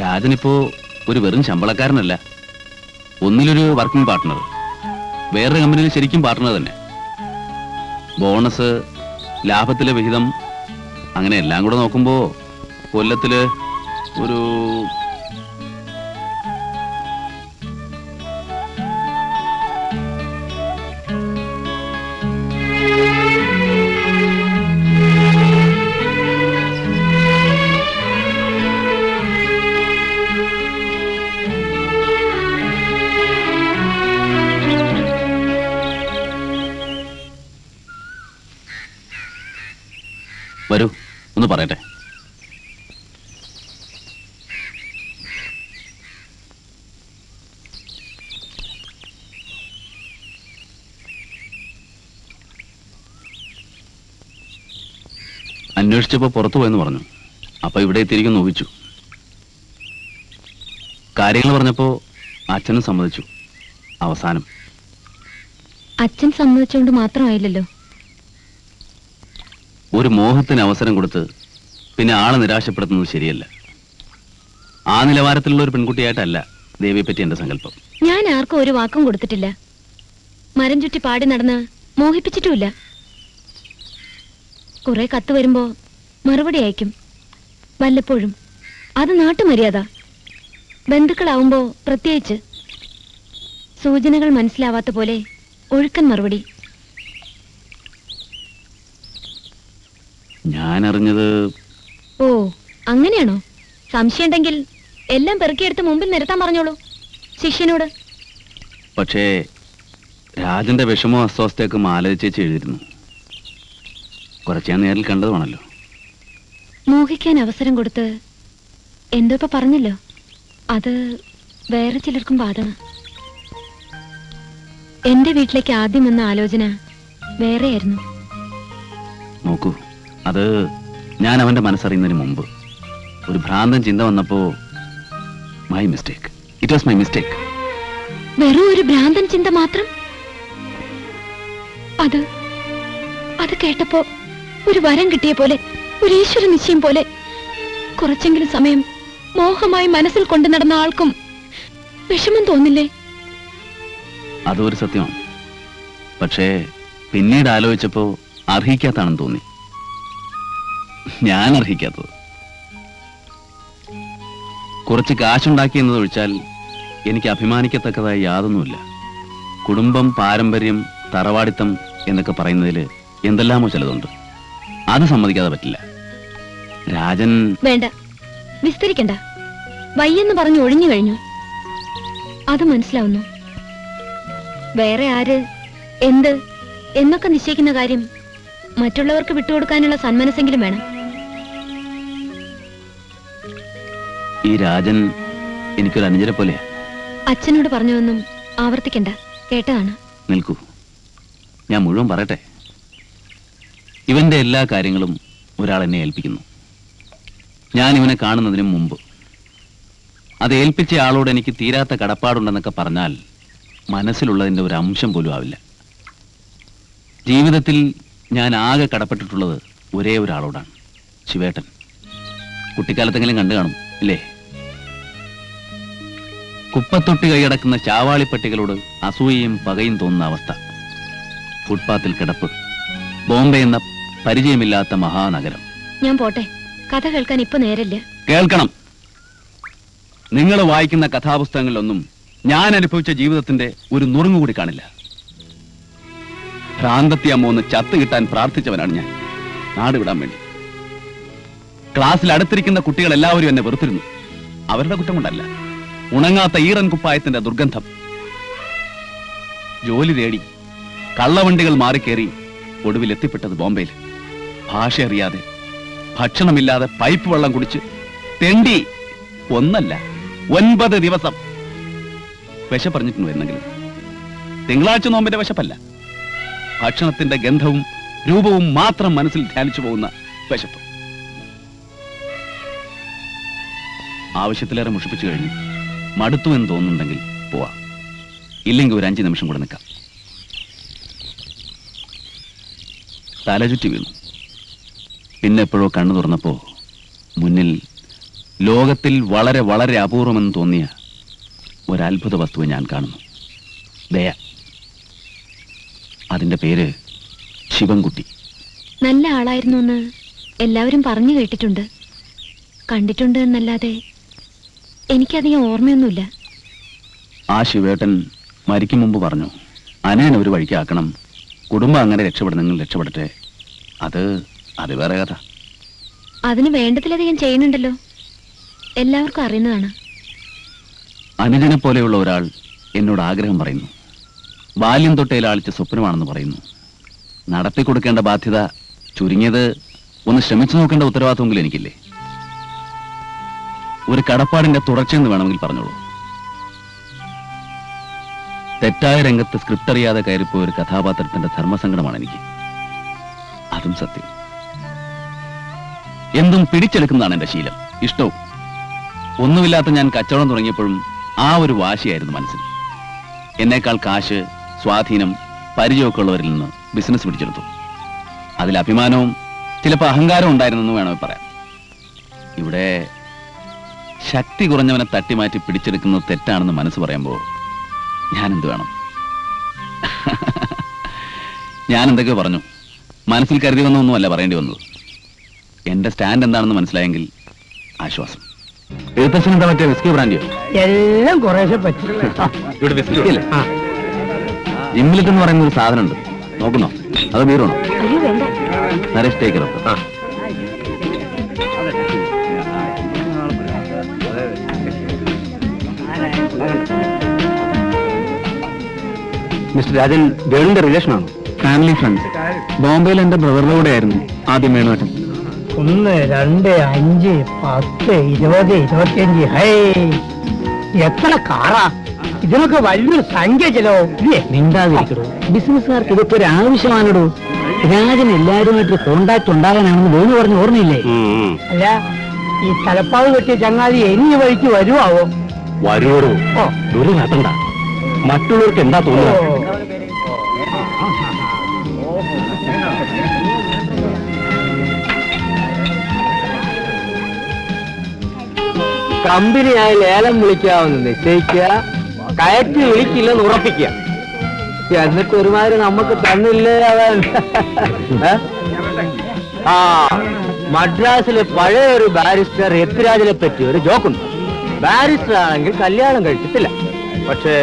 രാജനിപ്പോ ഒരു വെറും ശമ്പളക്കാരനല്ല, ഒന്നിലൊരു working partner, വേറൊരു കമ്പനിയിൽ ശരിക്കും പാർട്ട്ണർ തന്നെ. ബോണസ്, ലാഭത്തിലെ വിഹിതം, അങ്ങനെ എല്ലാം കൂടെ നോക്കുമ്പോ കൊല്ലത്തില് ഒരു വരൂ ഒന്ന് പറയട്ടെ. അന്വേഷിച്ചപ്പോ പുറത്തു പോയെന്ന് പറഞ്ഞു. അപ്പൊ ഇവിടെ എത്തിയിരിക്കും ഊഹിച്ചു. കാര്യങ്ങൾ പറഞ്ഞപ്പോ അച്ഛനും സമ്മതിച്ചു. അവസാനം അച്ഛൻ സമ്മതിച്ചുകൊണ്ട് മാത്രമായില്ലല്ലോ. ഒരു മോഹത്തിന് അവസരം കൊടുത്ത് പിന്നെ ആളെ നിരാശപ്പെടുത്തുന്നത് ശരിയല്ല. ആ നിലവാരത്തിലുള്ള ഒരു പെൺകുട്ടിയായിട്ടല്ല ദേവിയെ പറ്റി എന്റെ സങ്കല്പം. ഞാൻ ആർക്കും ഒരു വാക്കും കൊടുത്തിട്ടില്ല. മരം ചുറ്റി പാടി നടന്ന് മോഹിപ്പിച്ചിട്ടുമില്ല. കുറെ കത്ത് വരുമ്പോ മറുപടി അയക്കും, വല്ലപ്പോഴും. അത് നാട്ടുമര്യാദ. ബന്ധുക്കളാവുമ്പോ പ്രത്യേകിച്ച്. സൂചനകൾ മനസ്സിലാവാത്ത പോലെ ഒഴുക്കൻ മറുപടി. ഞാൻ അറിഞ്ഞത്. ഓ, അങ്ങനെയാണോ? സംശയമുണ്ടെങ്കിൽ എല്ലാം പെറുക്കിയെടുത്ത് മുമ്പിൽ നിരത്താൻ പറഞ്ഞോളൂ ശിഷ്യനോട്. പക്ഷേ രാജന്റെ വിഷമോ അസ്വസ്ഥയൊക്കെ ആലോചിച്ച് എഴുതിയിരുന്നു. കുറച്ച് ഞാൻ നേരിൽ കണ്ടതുമാണല്ലോ. മോഹിക്കാൻ അവസരം കൊടുത്ത് എന്തോ ഇപ്പൊ പറഞ്ഞല്ലോ, അത് വേറെ ചിലർക്കും ബാധകം. എന്റെ വീട്ടിലേക്ക് ആദ്യം വന്ന ആലോചന വേറെയായിരുന്നു. നോക്കൂ, അത് ഞാൻ അവന്റെ മനസ്സറിയുന്നതിന് മുമ്പ് ഒരു ഭ്രാന്തൻ ചിന്ത വന്നപ്പോ my mistake. It was my mistake. വെറും ഒരു ഭ്രാന്തൻ ചിന്ത മാത്രം? അത് കേട്ടപ്പോ ഒരു വരം കിട്ടിയ പോലെ, ഒരു ഈശ്വര നിശ്ചയം പോലെ. കുറച്ചെങ്കിലും സമയം മോഹമായി മനസ്സിൽ കൊണ്ടു നടന്ന ആൾക്കും വിഷമം തോന്നില്ലേ? അതൊരു സത്യമാണ്. പക്ഷേ പിന്നീട് ആലോചിച്ചപ്പോ അർഹിക്കാത്താണെന്ന് തോന്നി. ഞാൻ അർഹിക്കാത്തത്. കുറച്ച് കാശുണ്ടാക്കി എന്നതൊഴിച്ചാൽ എനിക്ക് അഭിമാനിക്കത്തക്കതായി യാതൊന്നുമില്ല. കുടുംബം, പാരമ്പര്യം, തറവാടിത്തം എന്നൊക്കെ പറയുന്നതിൽ എന്തെല്ലാമോ ചിലതുണ്ട്. അത് സമ്മതിക്കാതെ പറ്റില്ല. രാജൻ വേണ്ട, വിസ്തരിക്കണ്ട. വയ്യെന്ന് പറഞ്ഞു ഒഴിഞ്ഞു കഴിഞ്ഞു. അത് മനസ്സിലാവുന്നു. വേറെ ആര്, എന്ത് എന്നൊക്കെ നിശ്ചയിക്കുന്ന കാര്യം മറ്റുള്ളവർക്ക് വിട്ടുകൊടുക്കാനുള്ള സന്മനസ്സെങ്കിലും വേണം. ഈ രാജൻ എനിക്കൊരു അനുജനെ പോലെയാ. അച്ഛനോട് പറഞ്ഞതൊന്നും ആവർത്തിക്കണ്ട, കേട്ടതാണ്. നിൽക്കൂ, ഞാൻ മുഴുവൻ പറയട്ടെ. ഇവന്റെ എല്ലാ കാര്യങ്ങളും ഒരാൾ എന്നെ ഏൽപ്പിക്കുന്നു. ഞാൻ ഇവനെ കാണുന്നതിന് മുമ്പ്. അത് ഏൽപ്പിച്ച ആളോട് എനിക്ക് തീരാത്ത കടപ്പാടുണ്ടെന്നൊക്കെ പറഞ്ഞാൽ മനസ്സിലുള്ളതിൻ്റെ ഒരു അംശം പോലും ആവില്ല. ജീവിതത്തിൽ ഞാൻ ആകെ കടപ്പെട്ടിട്ടുള്ളത് ഒരേ ഒരാളോടാണ്, ശിവേട്ടൻ. കുട്ടിക്കാലത്തെങ്കിലും കണ്ടു കാണും ഇല്ലേ? കുപ്പത്തൊട്ടി കൈയടക്കുന്ന ചാവാളിപ്പട്ടികളോട് അസൂയയും പകയും തോന്നുന്ന അവസ്ഥ. ഫുട്പാത്തിൽ കിടപ്പ്. ബോംബെ എന്ന പരിചയമില്ലാത്ത മഹാനഗരം. ഞാൻ പോട്ടെ, കഥ കേൾക്കാൻ ഇപ്പൊ നേരല്ല. കേൾക്കണം. നിങ്ങൾ വായിക്കുന്ന കഥാപുസ്തകങ്ങളിലൊന്നും ഞാൻ അനുഭവിച്ച ജീവിതത്തിന്റെ ഒരു നുറുങ്ങു കൂടി കാണില്ല. ഭ്രാന്തത്തി അമ്മ ഒന്ന് ചത്തു കിട്ടാൻ പ്രാർത്ഥിച്ചവനാണ് ഞാൻ, നാട് വിടാൻ വേണ്ടി. ക്ലാസ്സിൽ അടുത്തിരിക്കുന്ന കുട്ടികൾ എല്ലാവരും എന്നെ വെറുത്തിരുന്നു. അവരുടെ കുറ്റം കൊണ്ടല്ല, ഉണങ്ങാത്ത ഈറൻ കുപ്പായത്തിന്റെ ദുർഗന്ധം. ജോലി തേടി കള്ളവണ്ടികൾ മാറിക്കേറി ഒടുവിൽ എത്തിപ്പെട്ടത് ബോംബെയിൽ. ഭാഷ അറിയാതെ, ഭക്ഷണമില്ലാതെ, പൈപ്പ് വെള്ളം കുടിച്ച് തെണ്ടി ഒന്നല്ല 9 ദിവസം വിശപ്പറിഞ്ഞിട്ടുണ്ട്. എന്നെങ്കിലും തിങ്കളാഴ്ച നോമ്പിന്റെ വിശപ്പല്ല, ഭക്ഷണത്തിന്റെ ഗന്ധവും രൂപവും മാത്രം മനസ്സിൽ ധ്യാനിച്ചു പോകുന്ന വിശപ്പ്. ആവശ്യത്തിലേറെ മുഷിപ്പിച്ചു കഴിഞ്ഞു. മടുത്തു എന്ന് തോന്നുന്നുണ്ടെങ്കിൽ പോവാം, ഇല്ലെങ്കിൽ ഒരു 5 നിമിഷം കൂടെ നിൽക്കാം. തലചുറ്റി വീണു. പിന്നെ എപ്പോഴോ കണ്ണു തുറന്നപ്പോ മുന്നിൽ ലോകത്തിൽ വളരെ വളരെ അപൂർവമെന്ന് തോന്നിയ ഒരത്ഭുത വസ്തുവെ ഞാൻ കാണുന്നു. ദയ. അതിന്റെ പേര് ശിവൻകുട്ടി. നല്ല ആളായിരുന്നു എന്ന് എല്ലാവരും പറഞ്ഞു കേട്ടിട്ടുണ്ട്, കണ്ടിട്ടുണ്ട് എന്നല്ലാതെ എനിക്കധികം ഓർമ്മയൊന്നുമില്ല. ആ ശിവേട്ടൻ മരിക്കും മുമ്പ് പറഞ്ഞു, അനേനെ ഒരു വഴിക്കാക്കണം, കുടുംബം അങ്ങനെ രക്ഷപ്പെടുന്നെങ്കിൽ രക്ഷപ്പെടട്ടെ. അത് വേറെ കഥ. അതിന് വേണ്ടതിലധികം ചെയ്യുന്നുണ്ടല്ലോ, എല്ലാവർക്കും അറിയുന്നതാണ്. അനുജനെ പോലെയുള്ള ഒരാൾ എന്നോട് ആഗ്രഹം പറയുന്നു. ബാല്യം തൊട്ടേ ലാളിച്ച സ്വപ്നമാണെന്ന് പറയുന്നു. നടത്തിക്കൊടുക്കേണ്ട ബാധ്യത ചുരുങ്ങിയത് ഒന്ന് ശ്രമിച്ചു നോക്കേണ്ട ഉത്തരവാദിത്വമെങ്കിലും എനിക്കില്ലേ? ഒരു കടപ്പാടിന്റെ തുടർച്ചയെന്ന് വേണമെങ്കിൽ പറഞ്ഞോളൂ. തെറ്റായ രംഗത്ത് സ്ക്രിപ്റ്റ് അറിയാതെ കയറിപ്പോയ ഒരു കഥാപാത്രത്തിന്റെ ധർമ്മസങ്കടമാണ് എനിക്ക്. അതും സത്യം. എന്തും പിടിച്ചെടുക്കുന്നതാണ് എന്റെ ശീലം, ഇഷ്ടവും. ഒന്നുമില്ലാത്ത ഞാൻ കച്ചവടം തുടങ്ങിയപ്പോഴും ആ ഒരു വാശിയായിരുന്നു മനസ്സിൽ. എന്നേക്കാൾ കാശ്, സ്വാധീനം, പരിചയമൊക്കെ ഉള്ളവരിൽ നിന്ന് ബിസിനസ് പിടിച്ചെടുത്തു. അതിൽ അഭിമാനവും ചിലപ്പോൾ അഹങ്കാരം ഉണ്ടായിരുന്നെന്ന് വേണമെങ്കിൽ പറയാം. ഇവിടെ ശക്തി കുറഞ്ഞവനെ തട്ടിമാറ്റി പിടിച്ചെടുക്കുന്നത് തെറ്റാണെന്ന് മനസ്സ് പറയുമ്പോൾ ഞാനെന്ത് വേണം? ഞാൻ എന്തൊക്കെയോ പറഞ്ഞു, മനസ്സിൽ കരുതി വന്നൊന്നുമല്ല പറയേണ്ടി വന്നത്. എന്റെ സ്റ്റാൻഡ് എന്താണെന്ന് മനസ്സിലായെങ്കിൽ ആശ്വാസം. എഴുത്തച്ഛൻ എന്താ പറ്റിയ വിസ്കി ബ്രാൻഡിയോ? എല്ലാം കുറേശ്ശെ പറ്റി. ഇവിടെ വിസ്കി അല്ലേ? ജിംലിറ്റ് എന്ന് പറയുന്ന ഒരു സാധനം ഉണ്ട്, നോക്കുന്നോ? അത് ബീറാണോ? നരേഷ് ടേക്കറോ? മിസ്റ്റർ രാജൻ വേണുവിന്റെ റിലേഷനാണോ? Family friends. ബോംബെയിൽ എന്റെ ബ്രദറിന്റെ കൂടെ ആയിരുന്നു ആദ്യം വേണുവേട്ടൻ. 1, 2, 5, 10, 20, 25. ഹൈ, എത്ര കാറാ! ഇതിനൊക്കെ വലിയൊരു സംഖ്യ ചെലോ ഇല്ലേ? മിണ്ടാതിരിക്കടോ, ബിസിനസ്സുകാർക്ക് ഇതൊക്കെ ഒരു ആവശ്യമാണോ? രാജൻ എല്ലാവരുമായിട്ട് കോണ്ടാക്ട് ഉണ്ടാകാനാണെന്ന് വേണു പറഞ്ഞ് ഓർമ്മയില്ലേ? അല്ല, ഈ തലപ്പാവ് കെട്ടിയ ചങ്ങാതി ഇനി വഴിക്ക് വരുവാവോ? വരുവോ? ദൂരെ നടത്തണ്ട, മറ്റുള്ളവർക്ക് എന്താ തോന്നുക? കമ്പനിയായി ലേലം വിളിക്കാമെന്ന് നിശ്ചയിക്കുക, കയറ്റി വിളിക്കില്ലെന്ന് ഉറപ്പിക്കുക. എന്നിട്ട് ഒരുമാതിരി നമുക്ക് തന്നില്ലേ അവൻ? ആ, മദ്രാസിലെ പഴയ ഒരു ബാരിസ്റ്റർ എത്തിരാജിനെ പറ്റി ഒരു ജോക്കുണ്ട്. ബാരിസ്റ്റർ ആണെങ്കിൽ കല്യാണം കഴിച്ചിട്ടില്ല, പക്ഷേ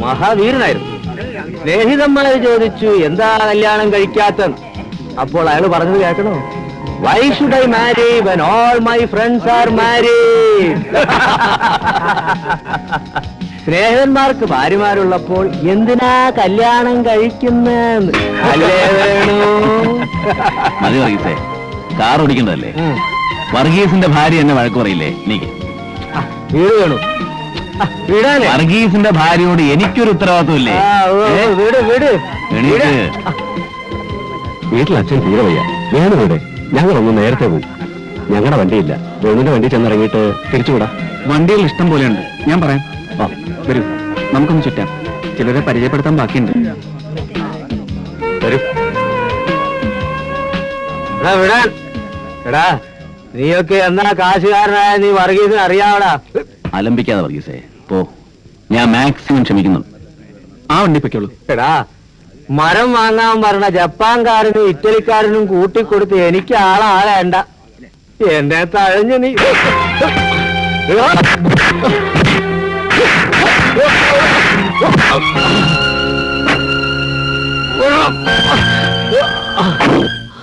മഹാവീരനായിരുന്നു. സ്നേഹിതന്മാര് ചോദിച്ചു, എന്താ കല്യാണം കഴിക്കാത്ത? അപ്പോൾ അയാൾ പറഞ്ഞത് കേൾക്കണോ? Why should I marry when all my friends are married? സ്നേഹിതന്മാർക്ക് ഭാര്യമാരുള്ളപ്പോൾ എന്തിനാ കല്യാണം കഴിക്കുന്നെന്ന് അല്ലേ വേണു? മതി വർഗീസേ, കാർ ഓടിക്കണ്ടല്ലേ? വർഗീസിന്റെ ഭാര്യ എന്നെ വഴക്ക് പറയില്ലേ? നീക്ക് വീട് വേണു, വീടാനേ. വർഗീസിന്റെ ഭാര്യയോട് എനിക്കൊരു ഉത്തരവാദിത്വം ഇല്ലേ? വീട് വീട് വീട്ടിൽ അച്ഛൻ തീരെ വയ്യ. വേണു വീട് ഞങ്ങളൊന്ന് നേരത്തെ പോയി. ഞങ്ങളുടെ വണ്ടിയില്ല. വേണുവിന്റെ വണ്ടി ചെന്നിറങ്ങിയിട്ട് തിരിച്ചുവിടാ. വണ്ടികൾ ഇഷ്ടം പോലെയുണ്ട്, ഞാൻ പറയാം. വരൂ, നമുക്കൊന്ന് ചുറ്റാം. ചിലരെ പരിചയപ്പെടുത്താൻ ബാക്കിയുണ്ട്. വരൂ. വിടാൻ എടാ, നീയൊക്കെ എന്നാ കാശുകാരനായ നീ വർഗീസിന് അറിയാവടാ. അലമ്പിക്കാതെ വർഗീസേ, പോ. ഞാൻ മാക്സിമം ക്ഷമിക്കുന്നു. ആ വണ്ടി പൊയ്ക്കോളൂ. എടാ, മരം വാങ്ങാൻ പറഞ്ഞ ജപ്പാൻകാരനും ഇറ്റലിക്കാരനും കൂട്ടിക്കൊടുത്ത് എനിക്ക് ആളാകേണ്ട. എന്നെ തഴഞ്ഞു നീ.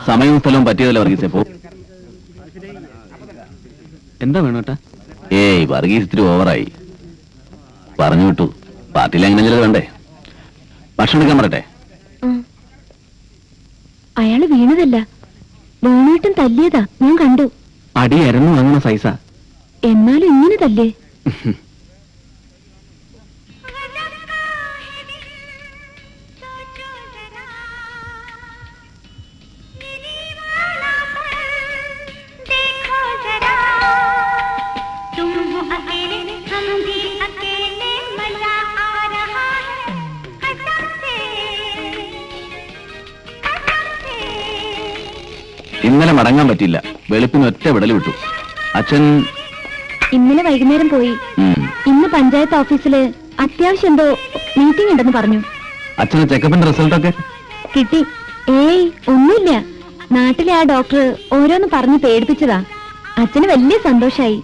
സമയവും സ്ഥലവും പറ്റിയതല്ല വർഗീസേ, പോ. എന്താ വേണോട്ടാ? ഏയ്, വർഗീസ് ഇത്തിരി ഓവറായി. പറഞ്ഞു വിട്ടു. പാർട്ടിയിൽ അങ്ങനെ ചിലത് വേണ്ടേ? ഭക്ഷണം എടുക്കാൻ പറയട്ടെ? അയാള് വീണതല്ല, വേണുവേട്ടൻ തല്ലിയതാ, ഞാൻ കണ്ടു. അടി അരന്നു വാങ്ങുന്ന സൈസാ. എന്നാലും ഇങ്ങനെ തല്ലേ? ഇന്നലെ മടങ്ങാൻ പറ്റില്ല, വെളുപ്പിന് ഒറ്റ വിടൽ വിട്ടു. അച്ഛൻ ഇന്നലെ വൈകുന്നേരം പോയി. ഇന്ന് പഞ്ചായത്ത് ഓഫീസില് അത്യാവശ്യം എന്തോ മീറ്റിംഗ് ഉണ്ടെന്ന് പറഞ്ഞു. അച്ഛന് ചെക്കപ്പിന്റെ റിസൾട്ടൊക്കെ കിട്ടി. ഏയ് ഒന്നുമില്ല. നാട്ടിലെ ആ ഡോക്ടർ ഓരോന്ന് പറഞ്ഞ് പേടിപ്പിച്ചതാ. അച്ഛന് വലിയ സന്തോഷായി.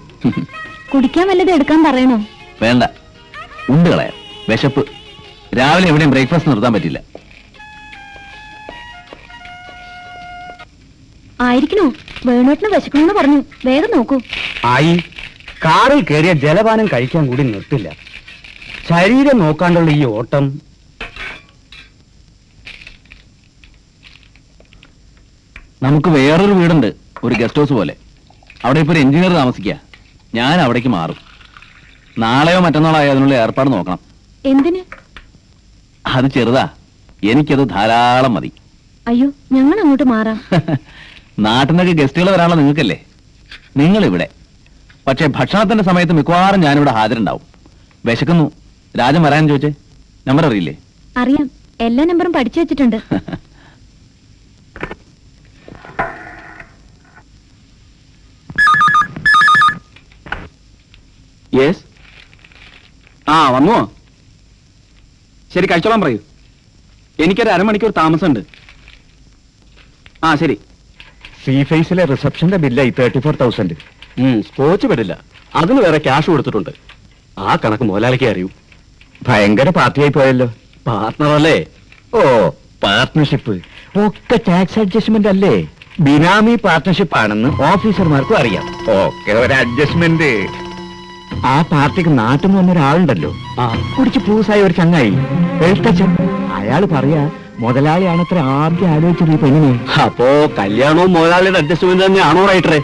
കുടിക്കാൻ വല്ലതും എടുക്കാൻ പറയണോ? വേണ്ട, ഉണ്ട് കളയാം. വിശപ്പ്. രാവിലെ എവിടെയും ബ്രേക്ക്ഫാസ്റ്റ് നിർത്താൻ പറ്റില്ല. ആയിരിക്കണോ? വേണോട്ടിന് വിശക്കണമെന്ന് പറഞ്ഞു. വേഗം നോക്കൂ. ആയി കാറിൽ കയറിയ ജലപാനം കഴിക്കാൻ കൂടി നിർത്തില്ല. ശരീരം നോക്കാണ്ടുള്ള ഈ ഓട്ടം. നമുക്ക് വേറൊരു വീടുണ്ട്, ഒരു ഗസ്റ്റ് ഹൗസ് പോലെ. അവിടെ ഇപ്പൊ ഒരു എഞ്ചിനീയർ താമസിക്കുക. ഞാൻ അവിടേക്ക് മാറും. നാളെയോ മറ്റന്നാളോ അതിനുള്ള ഏർപ്പാട് നോക്കണം. എന്തിന്? അത് ചെറുതാ, എനിക്കത് ധാരാളം മതി. അയ്യോ, ഞങ്ങൾ അങ്ങോട്ട് മാറാം. നാട്ടിനൊക്കെ ഗസ്റ്റുകൾ വരാനുള്ള നിങ്ങൾക്കല്ലേ. നിങ്ങളിവിടെ. പക്ഷേ ഭക്ഷണത്തിന്റെ സമയത്ത് മിക്കവാറും ഞാനിവിടെ ഹാജരുണ്ടാവും. വിശക്കുന്നു. രാജൻ വരാൻ ചോദിച്ചേ. നമ്പർ അറിയില്ലേ? അറിയാം, എല്ലാ നമ്പറും പഠിച്ചു വെച്ചിട്ടുണ്ട്. യെസ്. ആ വന്നുവോ? ശരി, കഴിച്ചോളാൻ പറയൂ. എനിക്കൊരു അരമണിക്കൂർ താമസമുണ്ട്. ആ ശരി. സീ ഫേസിലെ റിസപ്ഷന്റെ ബില്ലായി 34,000. സ്കോച്ച് പറ്റില്ല, അതിന് വേറെ ക്യാഷ് കൊടുത്തിട്ടുണ്ട്. ആ കണക്ക് മുതലാളിക്ക് അറിയൂ. ഭയങ്കര പാർട്ടിയായി പോയല്ലോ. പാർട്ട്ണർ അല്ലേ? ഓ, പാർട്ട്ണർഷിപ്പ് ഒക്കെ ടാക്സ് അഡ്ജസ്റ്റ്മെന്റ് അല്ലേ? ബിനാമി പാർട്ട്ണർഷിപ്പ് ആണെന്ന് ഓഫീസർമാർക്കും അറിയാം. ഓക്കെ, ഒരു അഡ്ജസ്റ്റ്മെന്റ്. ആ പാർട്ടിക്ക് നാട്ടിൽ നിന്ന് വന്ന ഒരാളുണ്ടല്ലോ, കുടിച്ച് പൂസായ ഒരു ചങ്ങായി, എഴുത്തച്ഛൻ. അയാൾ പറയാ മുതലാളിയാണ് അത്ര ആദ്യം ആലോചിച്ചത് ഈ പെണ്ണിനെ. അപ്പോ കല്യാണവും മുതലാളിയുടെ അഡ്ജസ്റ്റ്മെന്റ് തന്നെയാണോ റൈറ്ററെ?